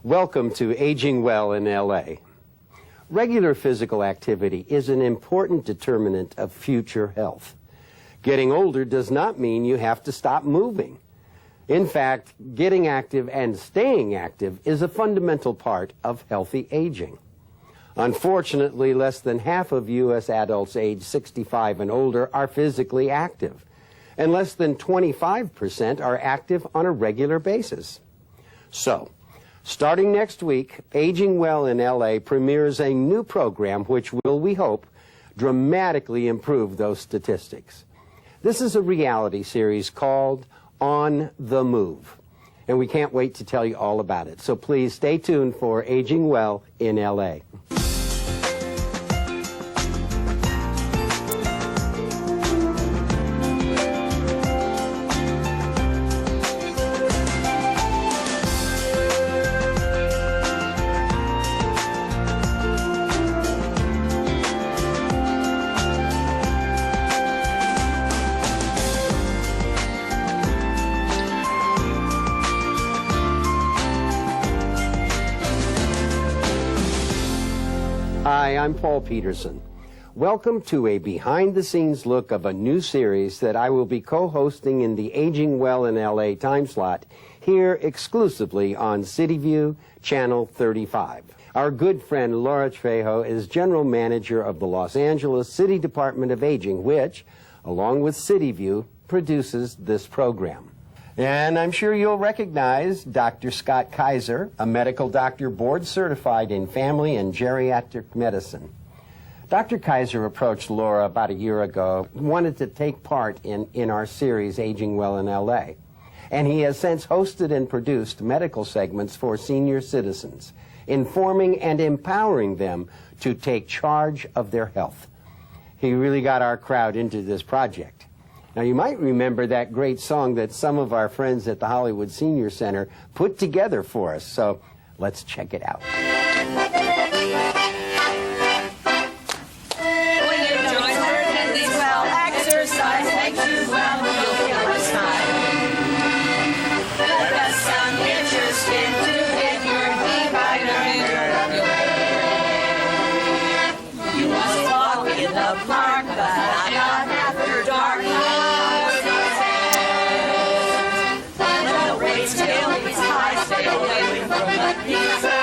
Welcome to Aging Well in LA. Regular physical activity is an important determinant of future health. Getting older does not mean you have to stop moving. In fact, getting active and staying active is a fundamental part of healthy aging. Unfortunately, less than half of U.S. adults aged 65 and older are physically active, and less than 25% are active on a regular basis. So, starting next week, Aging Well in LA premieres a new program which will, we hope, dramatically improve those statistics. This is a reality series called On the Move, and we can't wait to tell you all about it. So please stay tuned for Aging Well in LA. Hi, I'm Paul Peterson. Welcome to a behind-the-scenes look of a new series that I will be co-hosting in the Aging Well in LA time slot here exclusively on CityView Channel 35. Our good friend Laura Trejo is General Manager of the Los Angeles City Department of Aging, which, along with CityView, produces this program. And I'm sure you'll recognize Dr. Scott Kaiser, a medical doctor board certified in family and geriatric medicine. Dr. Kaiser approached Laura about a year ago, wanted to take part in our series Aging Well in LA. And he has since hosted and produced medical segments for senior citizens, informing and empowering them to take charge of their health. He really got our crowd into this project. Now, you might remember that great song that some of our friends at the Hollywood Senior Center put together for us, so let's check it out. When you join Hercules, well, exercise makes you well, you'll feel this time. Let the sun hit your skin to get your D vitamin. You must walk in the park, but not after dark. Stay away from the pizza.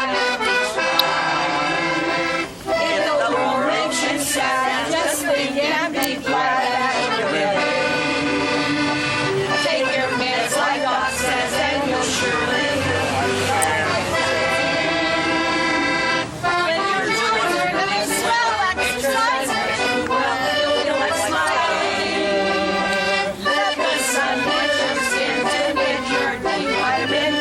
If the world makes you sad, just think and be glad that you're living. Take your meds like Doc says, and you'll surely when you're doing your good, swell exercise, well, you'll feel like smiling. Let the sun hit your skin to get your D vitamin.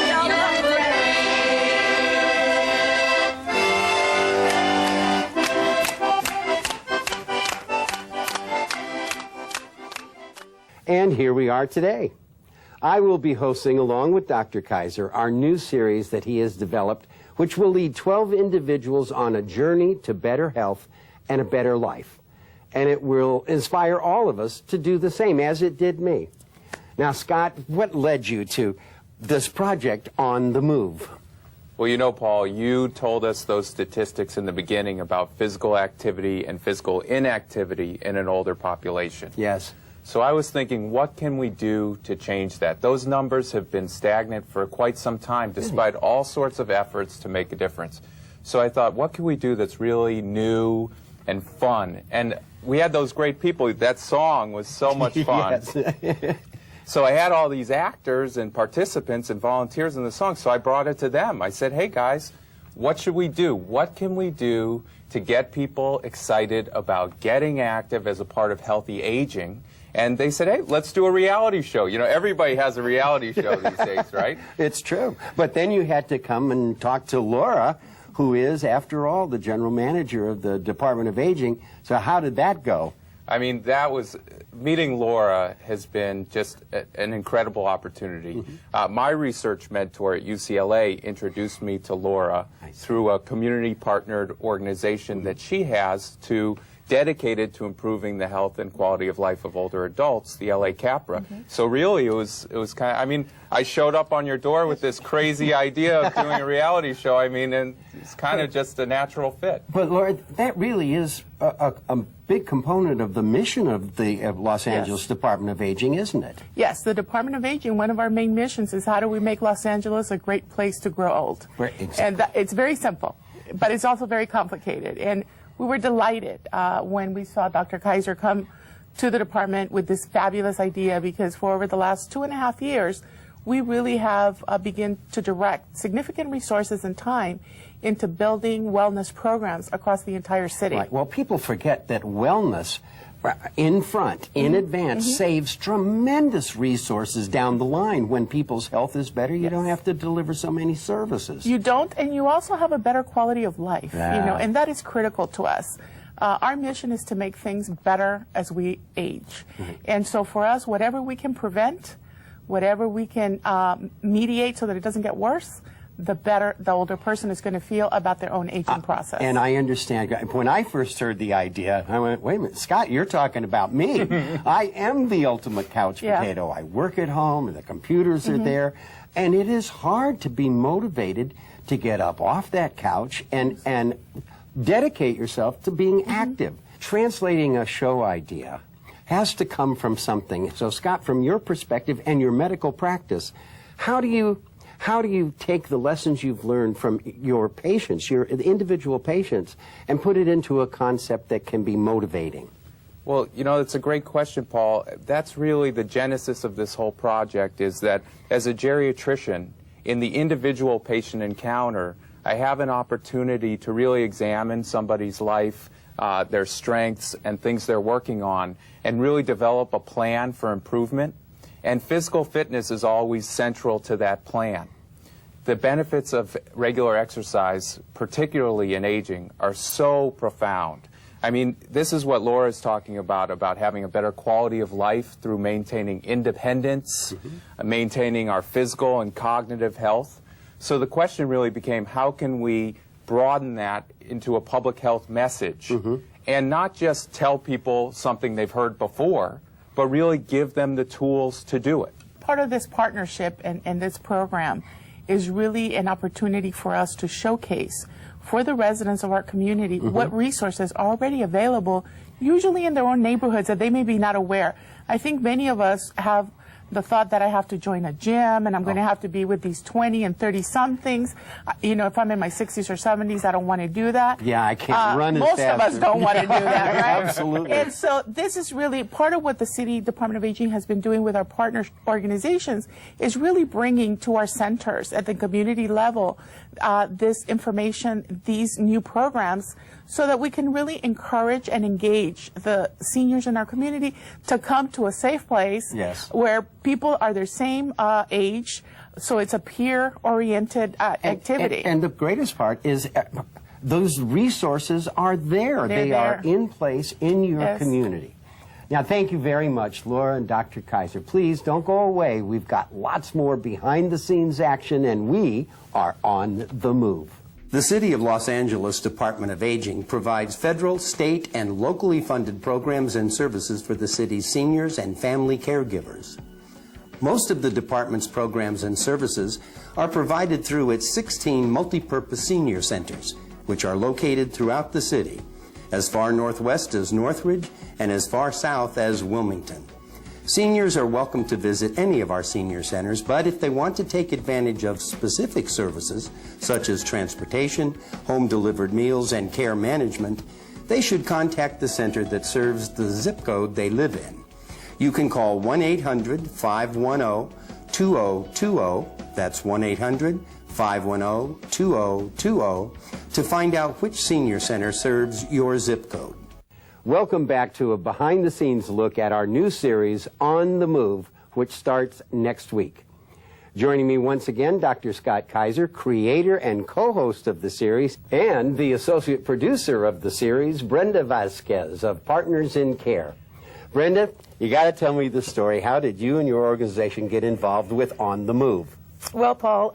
And here we are today. I will be hosting, along with Dr. Kaiser, our new series that he has developed, which will lead 12 individuals on a journey to better health and a better life. And it will inspire all of us to do the same, as it did me. Now, Scott, what led you to this project On the Move? Well, you know, Paul, you told us those statistics in the beginning about physical activity and physical inactivity in an older population. Yes. So I was thinking, what can we do to change that? Those numbers have been stagnant for quite some time, despite all sorts of efforts to make a difference. So I thought, what can we do that's really new and fun? And we had those great people. That song was so much fun. Yes. So I had all these actors and participants and volunteers in the song, so I brought it to them. I said, hey, guys, what should we do? What can we do to get people excited about getting active as a part of healthy aging? And they said, hey, let's do a reality show. You know, everybody has a reality show these days, right? It's true. But then you had to come and talk to Laura, who is, after all, the general manager of the Department of Aging. So how did that go? I mean, that was, meeting Laura has been just an incredible opportunity. Mm-hmm. My research mentor at UCLA introduced me to Laura through a community-partnered organization that she has to dedicated to improving the health and quality of life of older adults, the LA Capra. So really, it was kind of, I mean, I showed up on your door with this crazy idea of doing a reality show. I mean, and it's kind of just a natural fit. But Laura, that really is a big component of the mission of the Los Angeles Department of Aging, isn't it? Yes, the Department of Aging, one of our main missions is how do we make Los Angeles a great place to grow old? Right, exactly. And it's very simple, but it's also very complicated. And we were delighted when we saw Dr. Kaiser come to the department with this fabulous idea, because for over the last 2.5 years, we really have begun to direct significant resources and time into building wellness programs across the entire city. Right. Well, people forget that wellness in front, in advance, saves tremendous resources down the line. When people's health is better, you don't have to deliver so many services. You don't, and you also have a better quality of life, you know, and that is critical to us. Our mission is to make things better as we age. And so for us, whatever we can prevent, whatever we can mediate so that it doesn't get worse, the better the older person is going to feel about their own aging process. And I understand. When I first heard the idea, I went, wait a minute, Scott, you're talking about me. I am the ultimate couch potato. I work at home, and the computers are there. And it is hard to be motivated to get up off that couch and dedicate yourself to being active. Translating a show idea has to come from something. So, Scott, from your perspective and your medical practice, how do you take the lessons you've learned from your patients, your individual patients, and put it into a concept that can be motivating? Well, you know, it's a great question, Paul. That's really the genesis of this whole project, is that as a geriatrician, in the individual patient encounter, I have an opportunity to really examine somebody's life, their strengths and things they're working on, and really develop a plan for improvement. And physical fitness is always central to that plan. The benefits of regular exercise, particularly in aging, are so profound. I mean, this is what Laura is talking about having a better quality of life through maintaining independence, maintaining our physical and cognitive health. So the question really became, how can we broaden that into a public health message and not just tell people something they've heard before, but really give them the tools to do it. Part of this partnership and this program is really an opportunity for us to showcase for the residents of our community what resources are already available, usually in their own neighborhoods, that they may be not aware. I think many of us have the thought that I have to join a gym and I'm going to have to be with these 20 and 30 somethings. You know, if I'm in my 60s or 70s, I don't want to do that. Yeah, I can't run as most fast. of us don't want to do that, right? Absolutely. And so this is really part of what the City Department of Aging has been doing with our partner organizations, is really bringing to our centers at the community level this information, these new programs, so that we can really encourage and engage the seniors in our community to come to a safe place where people are their same age, so it's a peer-oriented activity. And the greatest part is those resources are there. They are in place in your community. Now, thank you very much, Laura and Dr. Kaiser. Please don't go away. We've got lots more behind-the-scenes action, and we are on the move. The City of Los Angeles Department of Aging provides federal, state, and locally funded programs and services for the city's seniors and family caregivers. Most of the department's programs and services are provided through its 16 multi-purpose senior centers, which are located throughout the city, as far northwest as Northridge and as far south as Wilmington. Seniors are welcome to visit any of our senior centers, but if they want to take advantage of specific services, such as transportation, home-delivered meals, and care management, they should contact the center that serves the zip code they live in. You can call 1-800-510-2020, that's 1-800-510-2020, to find out which senior center serves your zip code. Welcome back to a behind-the-scenes look at our new series, On the Move, which starts next week. Joining me once again, Dr. Scott Kaiser, creator and co-host of the series, and the associate producer of the series, Brenda Vasquez of Partners in Care. Brenda, you got to tell me the story. How did you and your organization get involved with On the Move? Well, Paul,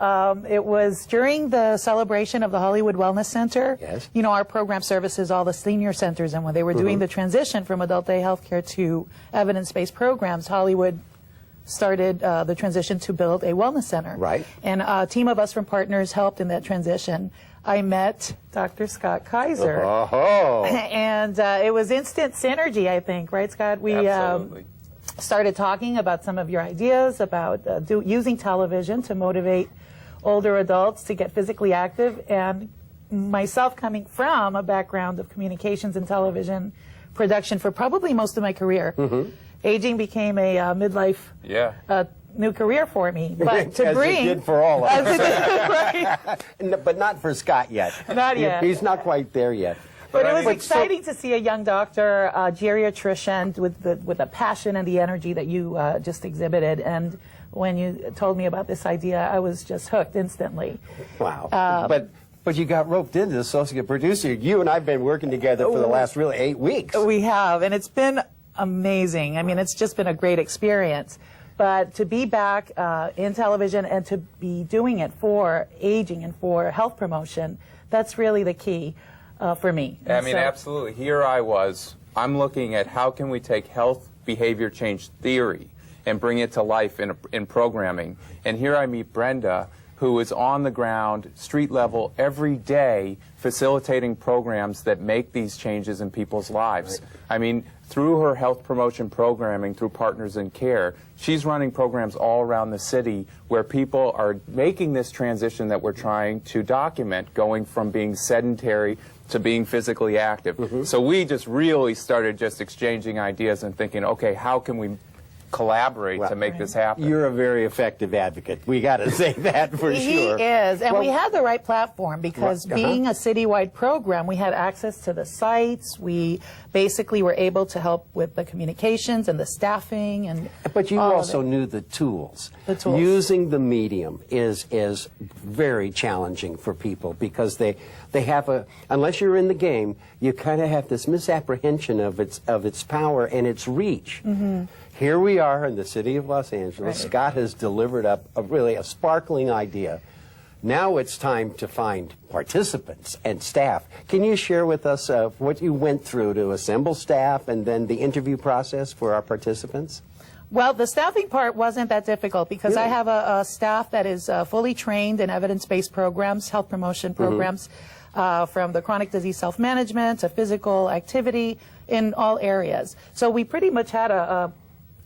it was during the celebration of the Hollywood Wellness Center. Yes. You know, our program services all the senior centers, and when they were doing the transition from adult day healthcare to evidence-based programs, Hollywood started the transition to build a wellness center. Right. And a team of us from Partners helped in that transition. I met Dr. Scott Kaiser. Oh. And it was instant synergy, I think, right, Scott? We Absolutely. started talking about some of your ideas about using television to motivate older adults to get physically active. And myself, coming from a background of communications and television production for probably most of my career, aging became a midlife new career for me. But to As bring it did for all of us. right. But not for Scott yet. Not yet. He's not quite there yet. But it was But exciting to see a young doctor, geriatrician, with the passion and the energy that you just exhibited. And when you told me about this idea, I was just hooked instantly. Wow. But you got roped into the associate producer. You and I have been working together for the last really 8 weeks. We have, and it's been amazing. I mean, it's just been a great experience. But to be back in television and to be doing it for aging and for health promotion, that's really the key for me. I mean, absolutely. Here I was. I'm looking at how can we take health behavior change theory and bring it to life in programming. And here I meet Brenda, who is on the ground, street level, every day, facilitating programs that make these changes in people's lives. Right. I mean, through her health promotion programming, through Partners in Care, she's running programs all around the city where people are making this transition that we're trying to document, going from being sedentary to being physically active. So we just really started just exchanging ideas and thinking, okay, how can we collaborate to make this happen? You're a very effective advocate. We got to say that for sure. He is, and we had the right platform because being a citywide program, we had access to the sites. We basically were able to help with the communications and the staffing and. But you also knew the tools. The tools. Using the medium is very challenging for people because they have unless you're in the game, you kind of have this misapprehension of its power and its reach. Here we are in the city of Los Angeles. Right. Scott has delivered up a sparkling idea. Now it's time to find participants and staff. Can you share with us what you went through to assemble staff and then the interview process for our participants? Well, the staffing part wasn't that difficult because I have a staff that is fully trained in evidence-based programs, health promotion programs, from the chronic disease self-management to physical activity in all areas. So we pretty much had a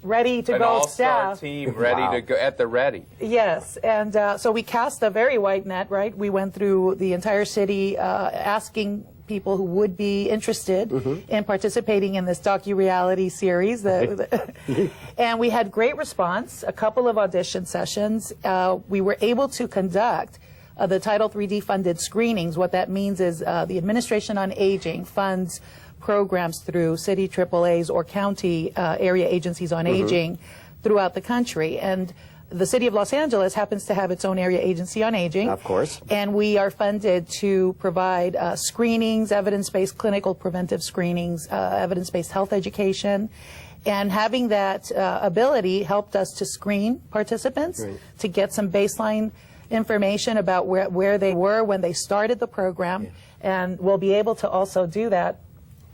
ready to An go all-star staff. team ready to go at the ready. Yes, and so we cast a very wide net, right? We went through the entire city asking people who would be interested in participating in this docu-reality series. And we had great response, a couple of audition sessions. We were able to conduct the Title III funded screenings. What that means is the Administration on Aging funds programs through city AAAs or county area agencies on aging throughout the country. And the city of Los Angeles happens to have its own area agency on aging. Of course. And we are funded to provide screenings, evidence-based clinical preventive screenings, evidence-based health education. And having that ability helped us to screen participants, to get some baseline information about where they were when they started the program. And we'll be able to also do that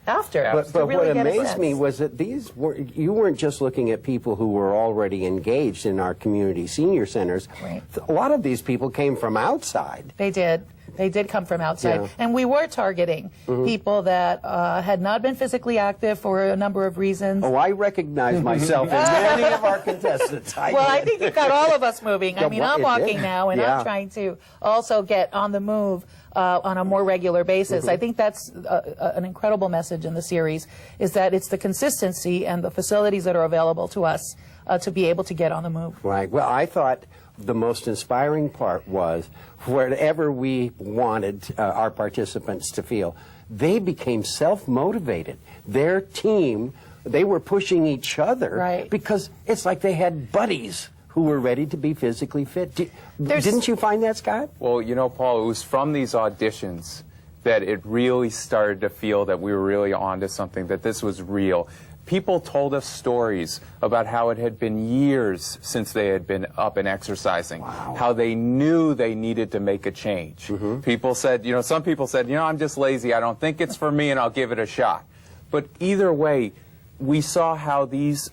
after. But what amazed me was that you weren't just looking at people who were already engaged in our community senior centers. Right. A lot of these people came from outside. They did. They did come from outside. Yeah. And we were targeting people that had not been physically active for a number of reasons. Oh, I recognize myself in many of our contestants. I think you've got all of us moving. I mean, I'm walking now, and Yeah. I'm trying to also get on the move on a more regular basis. I think that's an incredible message in the series, is that it's the consistency and the facilities that are available to us to be able to get on the move. Right. Well, I thought the most inspiring part was whatever we wanted our participants to feel, they became self-motivated. Their team, they were pushing each other. Right. Because it's like they had buddies who were ready to be physically fit. Didn't you find that, Scott? Well, you know, Paul, it was from these auditions that it really started to feel that we were really onto something, that this was real. people told us stories about how it had been years since they had been up and exercising, how they knew they needed to make a change. People said, some people said, I'm just lazy, I don't think it's for me, and I'll give it a shot. But either way, we saw how this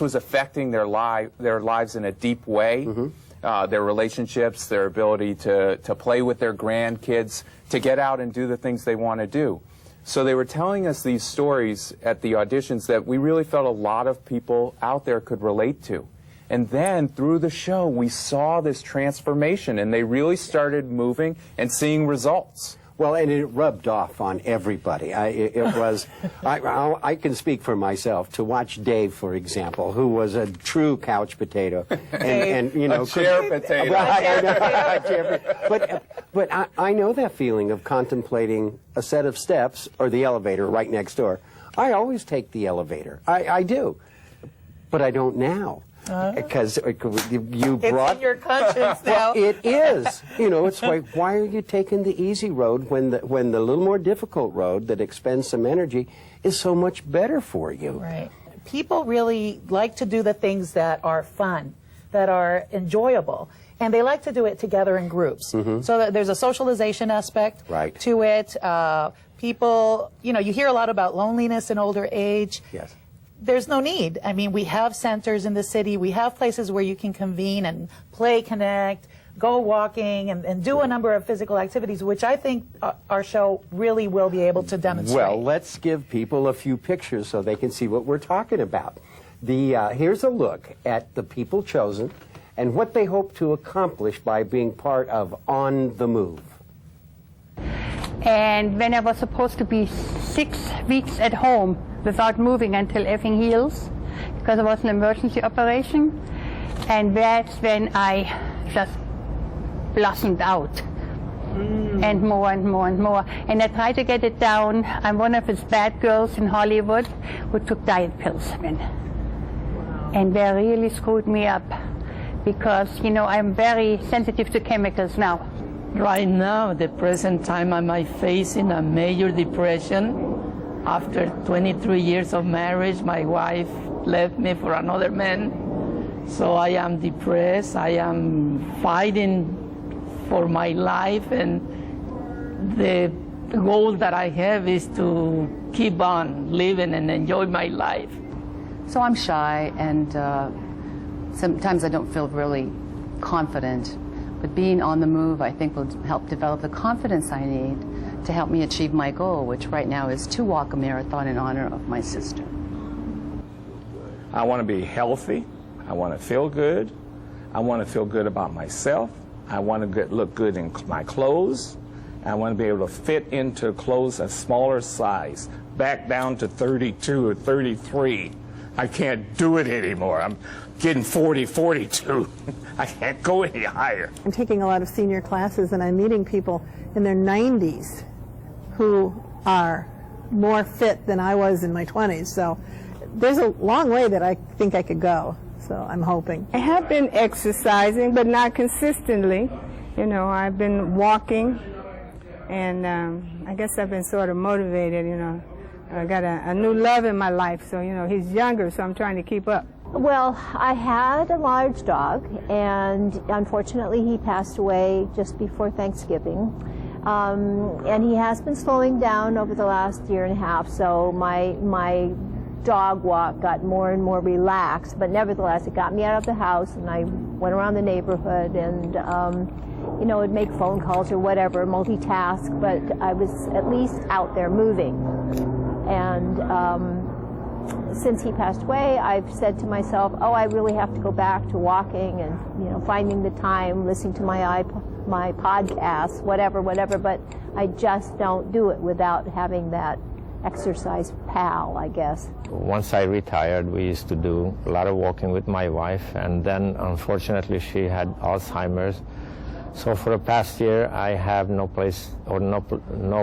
was affecting their lives in a deep way, their relationships, their ability to play with their grandkids, to get out and do the things they want to do. So they were telling us these stories at the auditions that we really felt a lot of people out there could relate to. And then through the show, we saw this transformation, and they really started moving and seeing results. Well, and it rubbed off on everybody. I can speak for myself. To watch Dave, for example, who was a true couch potato, and a chair potato. But I know that feeling of contemplating a set of steps or the elevator right next door. I always take the elevator. I do, but I don't now. Because you brought... It's in your conscience now. Well, it is. It's like, why are you taking the easy road when the little more difficult road that expends some energy is so much better for you? Right. People really like to do the things that are fun, that are enjoyable, and they like to do it together in groups. So that there's a socialization aspect to it. People, you hear a lot about loneliness in older age. Yes. There's no need. I mean, we have centers in the city. We have places where you can convene and play, connect, go walking, and do a number of physical activities, which I think our show really will be able to demonstrate. Well, let's give people a few pictures so they can see what we're talking about. Here's a look at the people chosen and what they hope to accomplish by being part of On the Move. And when I was supposed to be 6 weeks at home without moving until everything heals, because it was an emergency operation, and that's when I just blossomed out. And more and more and more. And I tried to get it down. I'm one of those bad girls in Hollywood who took diet pills then. And they really screwed me up because, I'm very sensitive to chemicals now. Right now, the present time, I might face in a major depression. After 23 years of marriage, my wife left me for another man. So I am depressed. I am fighting for my life, and the goal that I have is to keep on living and enjoy my life. So I'm shy, and sometimes I don't feel really confident. But being on the move, I think, will help develop the confidence I need to help me achieve my goal, which right now is to walk a marathon in honor of my sister. I want to be healthy. I want to feel good. I want to feel good about myself. I want to look good in my clothes. I want to be able to fit into clothes a smaller size, back down to 32 or 33. I can't do it anymore. I'm getting 40, 42. I can't go any higher. I'm taking a lot of senior classes, and I'm meeting people in their 90s who are more fit than I was in my 20s. So there's a long way that I think I could go. So I'm hoping. I have been exercising, but not consistently. I've been walking, and I guess I've been sort of motivated, I got a new love in my life, so, he's younger, so I'm trying to keep up. Well, I had a large dog, and unfortunately he passed away just before Thanksgiving. And he has been slowing down over the last year and a half, so my dog walk got more and more relaxed, but nevertheless it got me out of the house, and I went around the neighborhood and would make phone calls or whatever, multitask, but I was at least out there moving. And since he passed away, I've said to myself, I really have to go back to walking and finding the time, listening to my podcasts, whatever, but I just don't do it without having that exercise pal, I guess. Once I retired, we used to do a lot of walking with my wife, and then unfortunately she had Alzheimer's. So for the past year, I have no place or no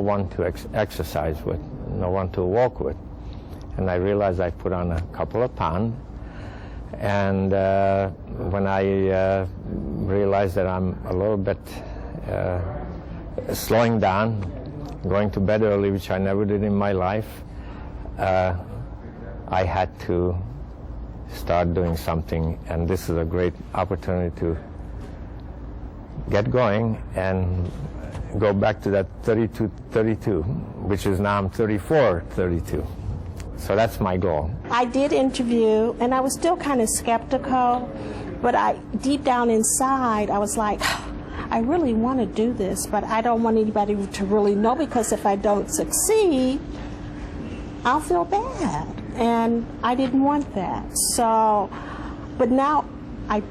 one to exercise with, no one to walk with. And I realized I put on a couple of pounds. And when I realized that I'm a little bit slowing down, going to bed early, which I never did in my life, I had to start doing something, and this is a great opportunity to get going and go back to that 32, which is now I'm 34-32. So that's my goal. I did interview, and I was still kind of skeptical, but deep down inside, I was like, I really want to do this, but I don't want anybody to really know, because if I don't succeed, I'll feel bad. And I didn't want that. So, but now I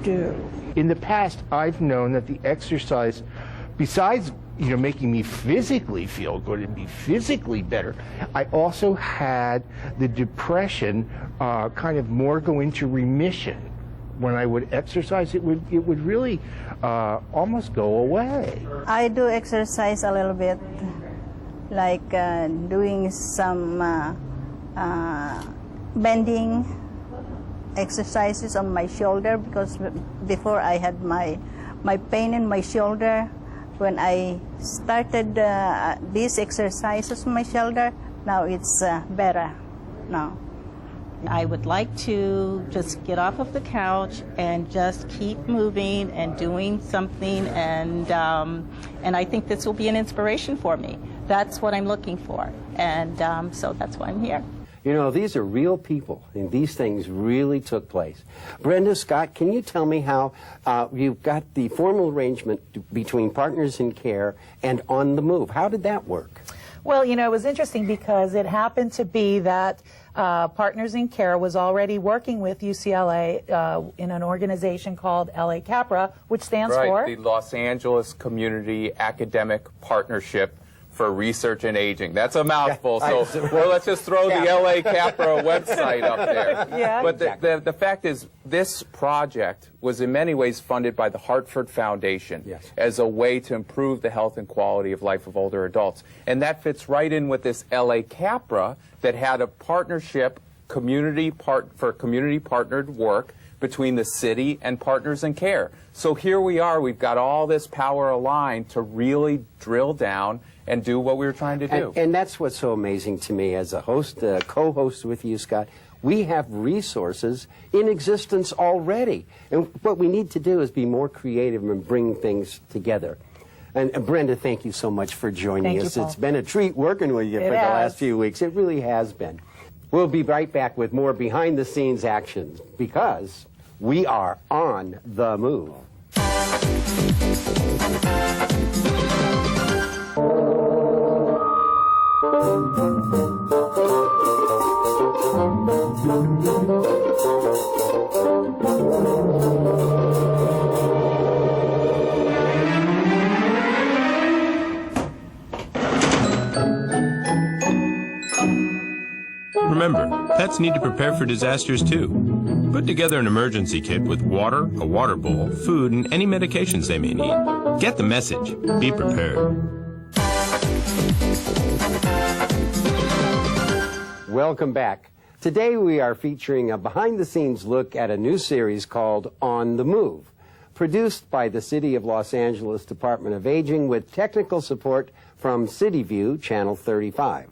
do. In the past, I've known that the exercise, besides making me physically feel good and be physically better, I also had the depression kind of more go into remission. When I would exercise, it would really almost go away. I do exercise a little bit, like doing some bending exercises on my shoulder, because before I had my pain in my shoulder. When I started these exercises on my shoulder, now it's better now. I would like to just get off of the couch and just keep moving and doing something, and I think this will be an inspiration for me. That's what I'm looking for, and so that's why I'm here. These are real people, and these things really took place. Brenda Scott, can you tell me how you've got the formal arrangement between Partners in Care and On the Move? How did that work? Well, it was interesting because it happened to be that Partners in Care was already working with UCLA in an organization called LA CAPRA, which stands for? The Los Angeles Community Academic Partnership for Research and Aging. That's a mouthful, so well, let's just throw the LA CAPRA website up there. Yeah. But the fact is, this project was in many ways funded by the Hartford Foundation as a way to improve the health and quality of life of older adults. And that fits right in with this LA CAPRA that had a partnership, for community partnered work between the city and Partners in Care. So here we are, we've got all this power aligned to really drill down and do what we were trying to do. And that's what's so amazing to me as a host, co-host with you, Scott. We have resources in existence already. And what we need to do is be more creative and bring things together. And Brenda, thank you so much for joining us. It's been a treat working with you for the last few weeks. It really has been. We'll be right back with more behind-the-scenes actions, because we are on the move. Remember, pets need to prepare for disasters too. Put together an emergency kit with water, a water bowl, food, and any medications they may need. Get the message. Be prepared. Welcome back. Today we are featuring a behind-the-scenes look at a new series called On the Move, produced by the City of Los Angeles Department of Aging with technical support from CityView Channel 35.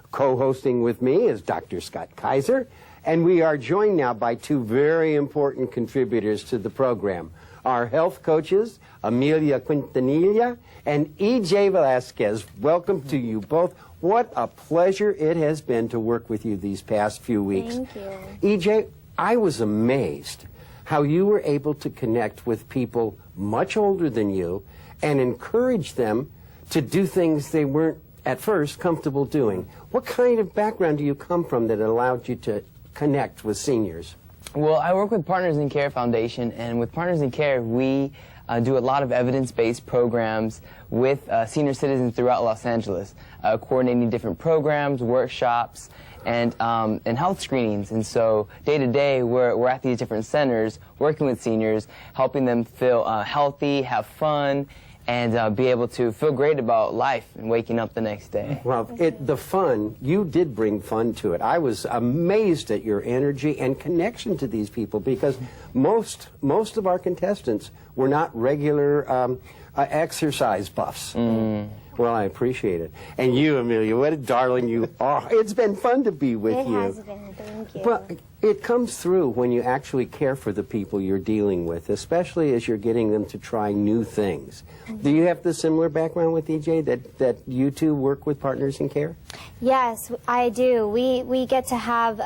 Co-hosting with me is Dr. Scott Kaiser, and we are joined now by two very important contributors to the program. Our health coaches, Amelia Quintanilla and E.J. Velasquez. Welcome to you both. What a pleasure it has been to work with you these past few weeks. Thank you. E.J., I was amazed how you were able to connect with people much older than you and encourage them to do things they weren't at first comfortable doing. What kind of background do you come from that allowed you to connect with seniors? Well, I work with Partners in Care Foundation, and with Partners in Care, we do a lot of evidence-based programs with senior citizens throughout Los Angeles, coordinating different programs, workshops, and health screenings. And so day to day, we're at these different centers working with seniors, helping them feel healthy, have fun, and be able to feel great about life and waking up the next day. Well, the fun, you did bring fun to it. I was amazed at your energy and connection to these people, because most of our contestants were not regular exercise buffs. Well, I appreciate it. And you, Amelia, what a darling you are. It's been fun to be with you. It has been, thank you. But it comes through when you actually care for the people you're dealing with, especially as you're getting them to try new things. Do you have the similar background with EJ, that you two work with Partners in Care? Yes, I do. We get to have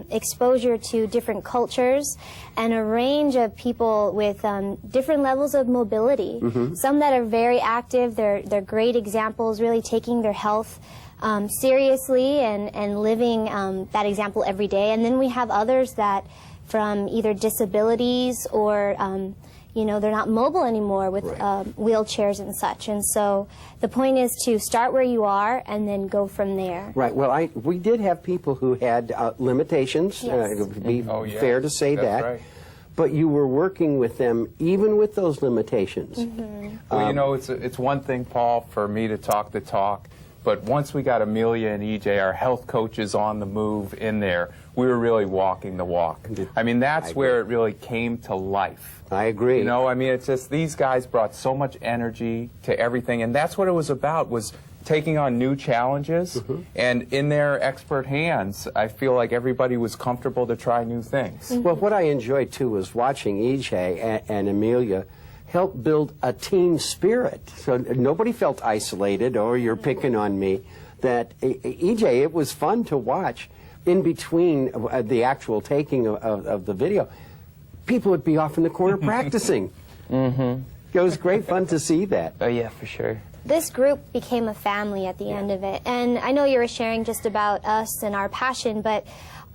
exposure to different cultures and a range of people with different levels of mobility. Some that are very active, they're great examples, really taking their health seriously and living that example every day. And then we have others that from either disabilities or you know, they're not mobile anymore with wheelchairs and such. And so the point is to start where you are and then go from there. Right. Well, we did have people who had limitations. It would be fair to say that. Right. But you were working with them even with those limitations. Well, you know, it's one thing, Paul, for me to talk the talk. But once we got Amelia and EJ, our health coaches on the move in there, we were really walking the walk. I mean, that's where it really came to life. I agree. You know, I mean, it's just these guys brought so much energy to everything, and that's what it was about, was taking on new challenges. And in their expert hands, I feel like everybody was comfortable to try new things. Well, what I enjoyed, too, was watching EJ and Amelia help build a team spirit. So nobody felt isolated or you're picking on me. That EJ, it was fun to watch in between the actual taking of the video. People would be off in the corner practicing. It was great fun to see that. Oh, yeah, for sure. This group became a family at the end of it. And I know you were sharing just about us and our passion, but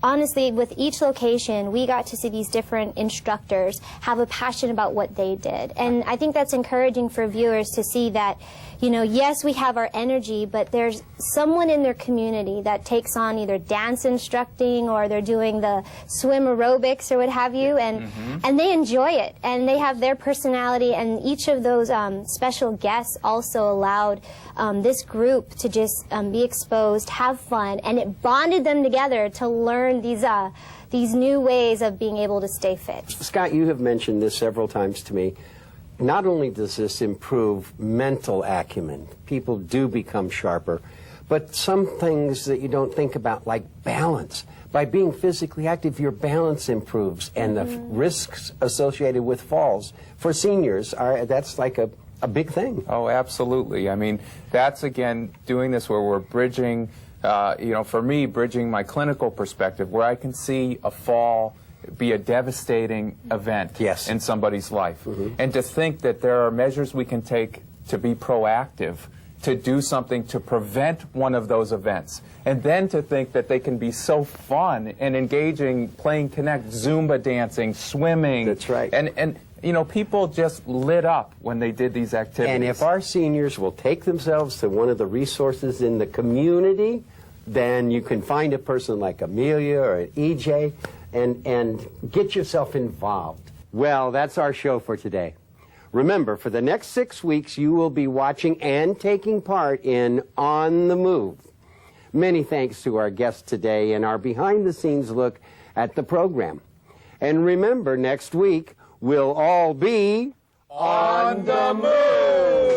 honestly, with each location, we got to see these different instructors have a passion about what they did. And I think that's encouraging for viewers to see that, you know, yes, we have our energy, but there's someone in their community that takes on either dance instructing or they're doing the swim aerobics or what have you, and they enjoy it, and they have their personality, and each of those special guests also allowed this group to just be exposed, have fun, and it bonded them together to learn these new ways of being able to stay fit. Scott, you have mentioned this several times to me. Not only does this improve mental acumen, people do become sharper, but some things that you don't think about, like balance. By being physically active, your balance improves, and the risks associated with falls for seniors that's like a big thing. Oh, absolutely. I mean, that's, again, doing this where we're bridging, you know, for me, bridging my clinical perspective, where I can see a fall be a devastating event in somebody's life. And to think that there are measures we can take to be proactive, to do something to prevent one of those events. And then to think that they can be so fun and engaging, playing Connect, Zumba dancing, swimming. That's right. And you know, people just lit up when they did these activities. And if our seniors will take themselves to one of the resources in the community, then you can find a person like Amelia or an EJ and get yourself involved. Well, that's our show for today. Remember, for the next 6 weeks, you will be watching and taking part in On the Move. Many thanks to our guests today and our behind-the-scenes look at the program. And remember, next week, we'll all be on the move!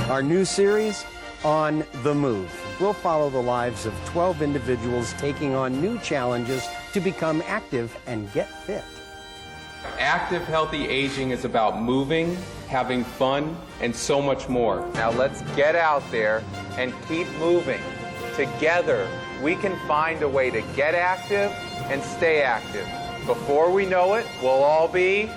Our new series, On the Move. We'll follow the lives of 12 individuals taking on new challenges to become active and get fit. Active, healthy aging is about moving, having fun, and so much more. Now let's get out there and keep moving. Together, we can find a way to get active and stay active. Before we know it, we'll all be...